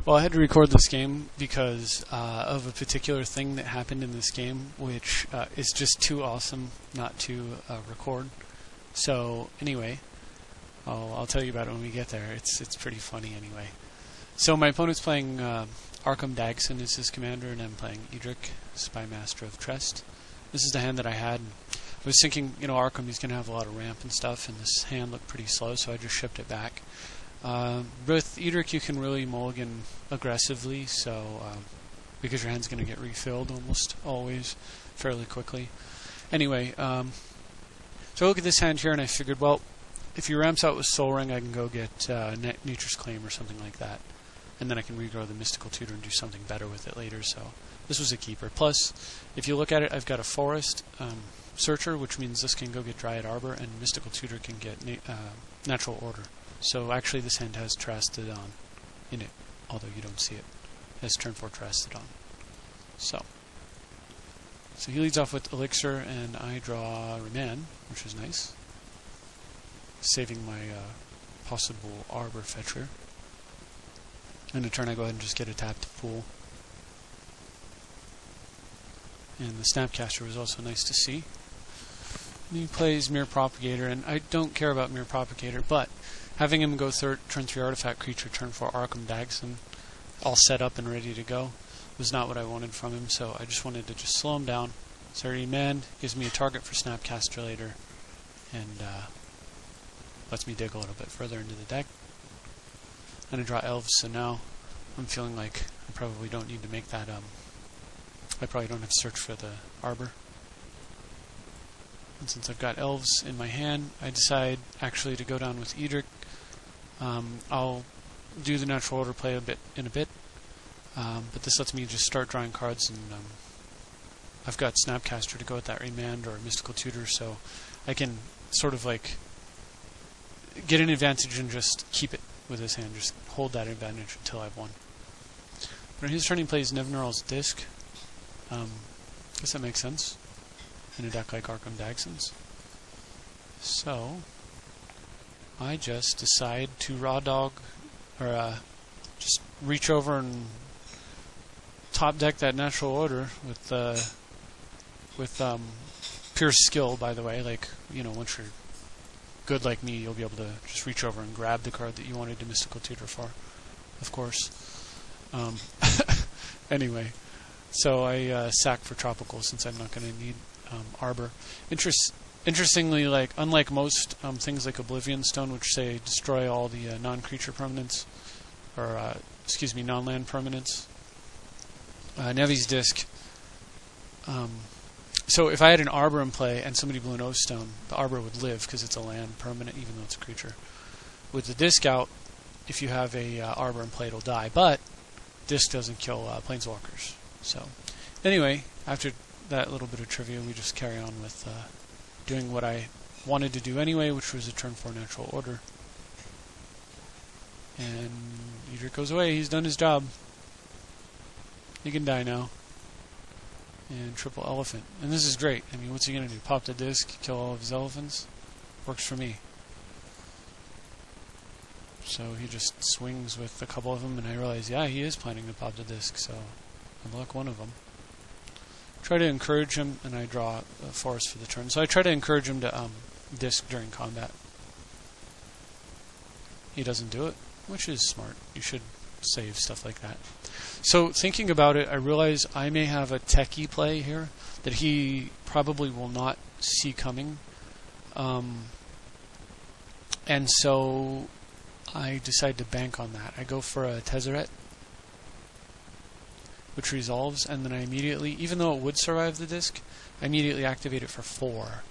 Well, I had to record this game because of a particular thing that happened in this game, which is just too awesome not to record. So anyway, I'll tell you about it when we get there. It's pretty funny anyway. So my opponent's playing Arkham Dagson as his commander, and I'm playing Edric, Spy Master of Trest. This is the hand that I had. I was thinking, Arkham, he's going to have a lot of ramp and stuff, and this hand looked pretty slow, so I just shipped it back. With Edric, you can really mulligan aggressively, so because your hand's going to get refilled almost always fairly quickly. Anyway, so I look at this hand here, and I figured, well, if he ramps out with Soul Ring, I can go get Nature's Claim or something like that, and then I can regrow the Mystical Tutor and do something better with it later. So this was a keeper. Plus, if you look at it, I've got a Forest Searcher, which means this can go get Dryad Arbor, and Mystical Tutor can get Natural Order. So actually this hand has Trastodon in it, although you don't see it. It has turn 4 Trastodon. So he leads off with Elixir, and I draw Remand, which is nice, saving my possible Arbor Fetcher. And in turn I go ahead and just get a tap to pool. And the Snapcaster was also nice to see. And he plays Mirror Propagator, and I don't care about Mirror Propagator, but having him go turn 3 Artifact Creature, turn 4 Arkham Dagson, all set up and ready to go, was not what I wanted from him, so I just wanted to just slow him down. So Remand gives me a target for Snapcaster later, and lets me dig a little bit further into the deck. And I draw Elves, so now I'm feeling like I probably don't need to make that, I probably don't have to search for the Arbor. And since I've got Elves in my hand, I decide actually to go down with Edric. I'll do the Natural Order play in a bit, but this lets me just start drawing cards, and I've got Snapcaster to go with that Remand or Mystical Tutor, so I can sort of like get an advantage and just keep it with his hand, just hold that advantage until I've won. But in his turn he plays Nevneral's Disc. Guess that makes sense in a deck like Arkham Dagson's. So I just decide to raw dog, or just reach over and top deck that Natural Order with pure skill, by the way. Like, once you're good like me, you'll be able to just reach over and grab the card that you wanted to Mystical Tutor for, of course. Anyway, so I sack for Tropical since I'm not going to need Arbor. Interestingly, like unlike most things like Oblivion Stone, which say destroy all the non-creature permanents, or non-land permanents, Nevi's Disc. So if I had an Arbor in play and somebody blew an Oath Stone, the Arbor would live because it's a land permanent, even though it's a creature. With the Disc out, if you have a Arbor in play, it'll die, but Disc doesn't kill Planeswalkers. So anyway, after that little bit of trivia, we just carry on with doing what I wanted to do anyway, which was a turn 4 Natural Order. And Edric goes away. He's done his job. He can die now. And triple Elephant. And this is great. I mean, what's he going to do? Pop the Disc, kill all of his elephants? Works for me. So he just swings with a couple of them, and I realize, yeah, he is planning to pop the Disc, so I'll block one of them. Try to encourage him, and I draw a Forest for the turn. So I try to encourage him to Disc during combat. He doesn't do it, which is smart. You should save stuff like that. So thinking about it, I realize I may have a techie play here that he probably will not see coming. And so I decide to bank on that. I go for a Tezzeret, which resolves, and then I immediately, even though it would survive the Disc, I immediately activate it for 4.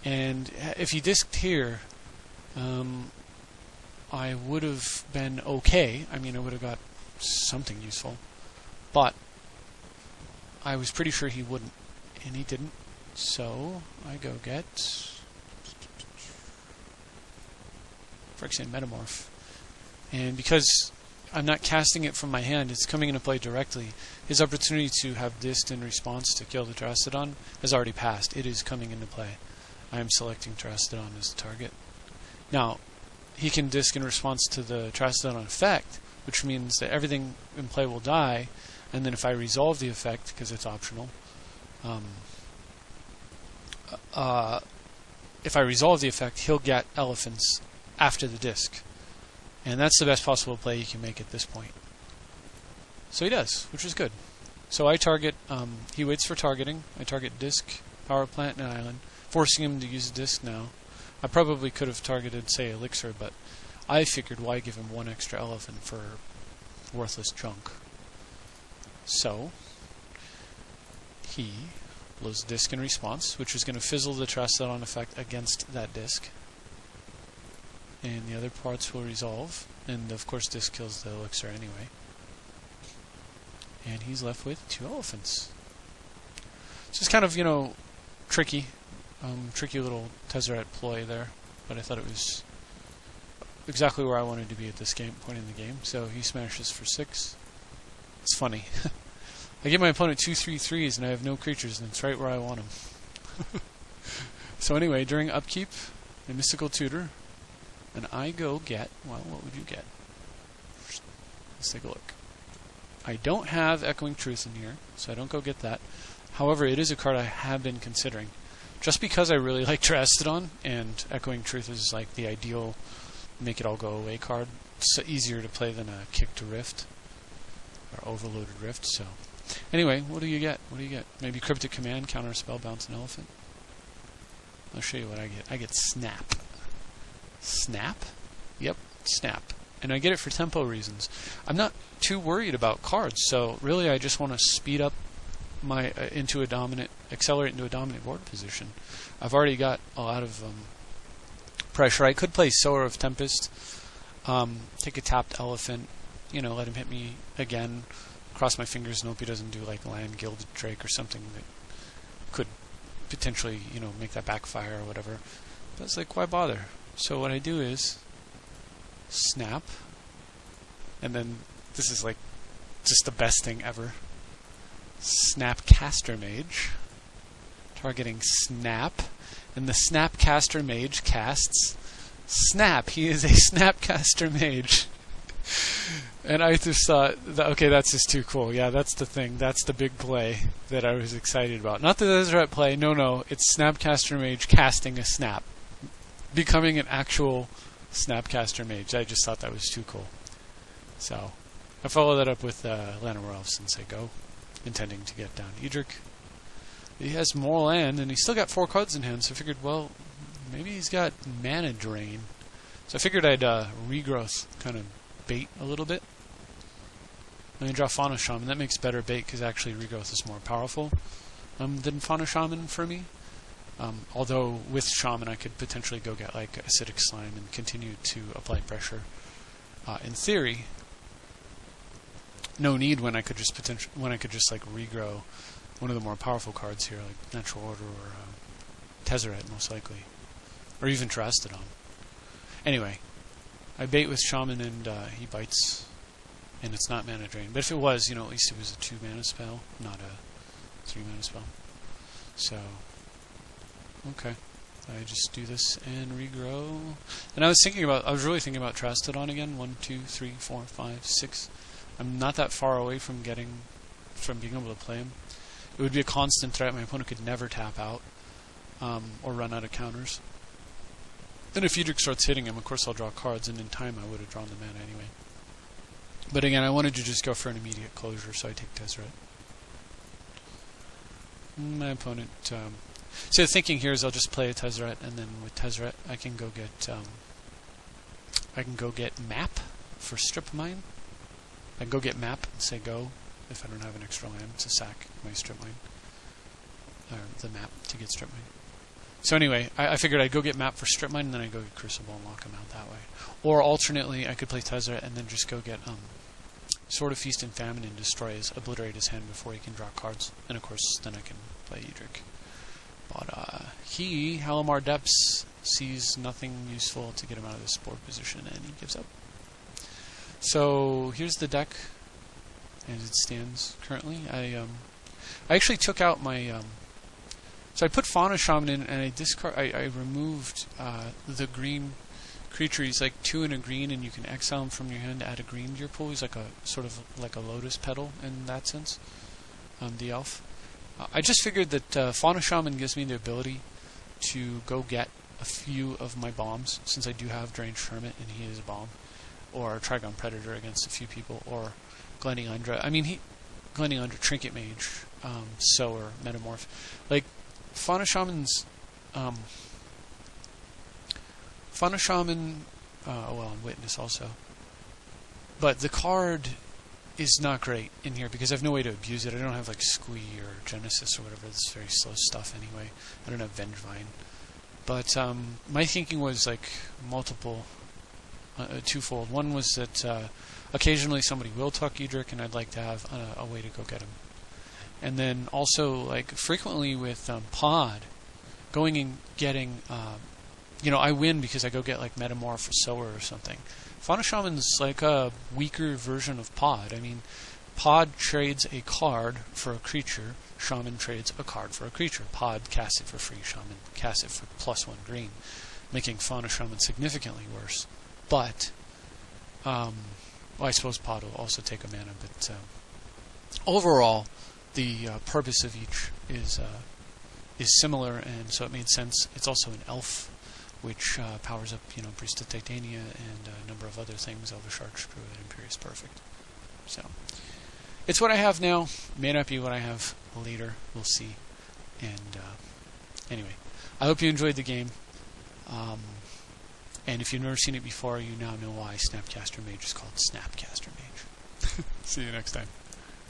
And if he disced here, I would have been okay. I mean, I would have got something useful, but I was pretty sure he wouldn't, and he didn't. So I go get Phyrexian Metamorph, and because I'm not casting it from my hand, it's coming into play directly. His opportunity to have Disc in response to kill the Trastodon has already passed. It is coming into play. I am selecting Trastodon as the target. Now, he can Disc in response to the Trastodon effect, which means that everything in play will die, and then if I resolve the effect, because it's optional, if I resolve the effect, he'll get elephants after the disc. And that's the best possible play he can make at this point. So he does, which is good. So I target, he waits for targeting. I target disc, power plant, and island, forcing him to use a disc now. I probably could have targeted, say, elixir, but I figured why give him one extra elephant for worthless junk. So he blows disc in response, which is going to fizzle the Trestodon effect against that disc. And the other parts will resolve, and of course disc kills the elixir anyway. And he's left with 2 elephants. So it's kind of, you know, tricky. Tricky little Tezzeret ploy there, but I thought it was exactly where I wanted to be at this point in the game. So he smashes for 6. It's funny. I give my opponent 2 3/3s and I have no creatures, and it's right where I want them. So anyway, during upkeep, a mystical tutor, and I go get, well, what would you get? Let's take a look. I don't have Echoing Truth in here, so I don't go get that. However, it is a card I have been considering. Just because I really like Trestodon, and Echoing Truth is like the ideal make it all go away card. It's easier to play than a Kick to Rift, or Overloaded Rift, so... Anyway, what do you get? What do you get? Maybe Cryptic Command, counter spell, bounce an elephant? I'll show you what I get. I get Snap. Snap? Yep, Snap. And I get it for tempo reasons. I'm not too worried about cards, so really I just want to speed up my accelerate into a dominant board position. I've already got a lot of pressure. I could play Sower of Tempest, take a tapped elephant, you know, let him hit me again, cross my fingers and hope he doesn't do like Land Gilded Drake or something that could potentially, you know, make that backfire or whatever. But it's like, why bother? So what I do is Snap, and then this is like just the best thing ever. Snapcaster Mage, targeting Snap, and the Snapcaster Mage casts Snap. He is a Snapcaster Mage. And I just thought, okay, that's just too cool. Yeah, that's the thing. That's the big play that I was excited about. Not the Tezzeret play. No. It's Snapcaster Mage casting a Snap. Becoming an actual Snapcaster Mage. I just thought that was too cool. So, I followed that up with Llanowar Elves and say go, intending to get down Edric. He has more land, and he's still got 4 cards in hand, so I figured, well, maybe he's got mana drain. So I figured I'd regrowth kind of bait a little bit. And I draw Fauna Shaman. That makes better bait because actually regrowth is more powerful than Fauna Shaman for me. Although with Shaman I could potentially go get like Acidic Slime and continue to apply pressure. In theory, no need when I could just like regrow one of the more powerful cards here, like Natural Order or Tezzeret most likely, or even Trestodon. Anyway, I bait with Shaman and he bites, and it's not mana drain. But if it was, you know, at least it was a 2 mana spell, not a 3 mana spell. So, okay, I just do this and regrow. And I was really thinking about Trestodon again. 1, 2, 3, 4, 5, 6. I'm not that far away from being able to play him. It would be a constant threat. My opponent could never tap out or run out of counters. Then if Edric starts hitting him, of course I'll draw cards, and in time I would have drawn the mana anyway. But again, I wanted to just go for an immediate closure, so I take Tezzeret. My opponent... so the thinking here is I'll just play a Tezzeret, and then with Tezzeret I can go get Map for Strip Mine. I can go get Map and say go if I don't have an extra land to sack my Strip Mine. Or the Map to get Strip Mine. So anyway, I figured I'd go get Map for Strip Mine, and then I'd go get Crucible and lock him out that way. Or alternately, I could play Tezzeret and then just go get Sword of Feast and Famine and obliterate his hand before he can draw cards. And of course, then I can play Edric. But Halimar Depths, sees nothing useful to get him out of this board position, and he gives up. So here's the deck as it stands currently. I actually took out my... so I put Fauna Shaman in, and I removed the green creature. He's like 2 and a green, and you can exile him from your hand to add a green to your pool. He's like a sort of like a lotus petal in that sense. The elf. I just figured that Fauna Shaman gives me the ability to go get a few of my bombs, since I do have Deranged Hermit and he is a bomb, or Trigon Predator against a few people, or Glending Undra. I mean, Glending Undra, Trinket Mage, Sower, Metamorph. Like, Fauna Shaman's... Fauna Shaman... well, and Witness also. But the card is not great in here because I have no way to abuse it. I don't have, like, Squee or Genesis or whatever. It's very slow stuff anyway. I don't have Vengevine. But my thinking was, like, multiple... twofold. One was that occasionally somebody will tuck Edric, and I'd like to have a way to go get him. And then also, like, frequently with Pod, going and getting, I win because I go get, like, Metamorph or Sower or something. Fauna Shaman's like a weaker version of Pod. I mean, Pod trades a card for a creature, Shaman trades a card for a creature. Pod casts it for free, Shaman casts it for +1 green, making Fauna Shaman significantly worse. But, well, I suppose Pod will also take a mana, but overall, the purpose of each is similar, and so it made sense. It's also an elf, which powers up, Priest of Titania and a number of other things, Elvish Archdruid and Imperious Perfect. So, it's what I have now. May not be what I have later. We'll see. And anyway, I hope you enjoyed the game. And if you've never seen it before, you now know why Snapcaster Mage is called Snapcaster Mage. See you next time.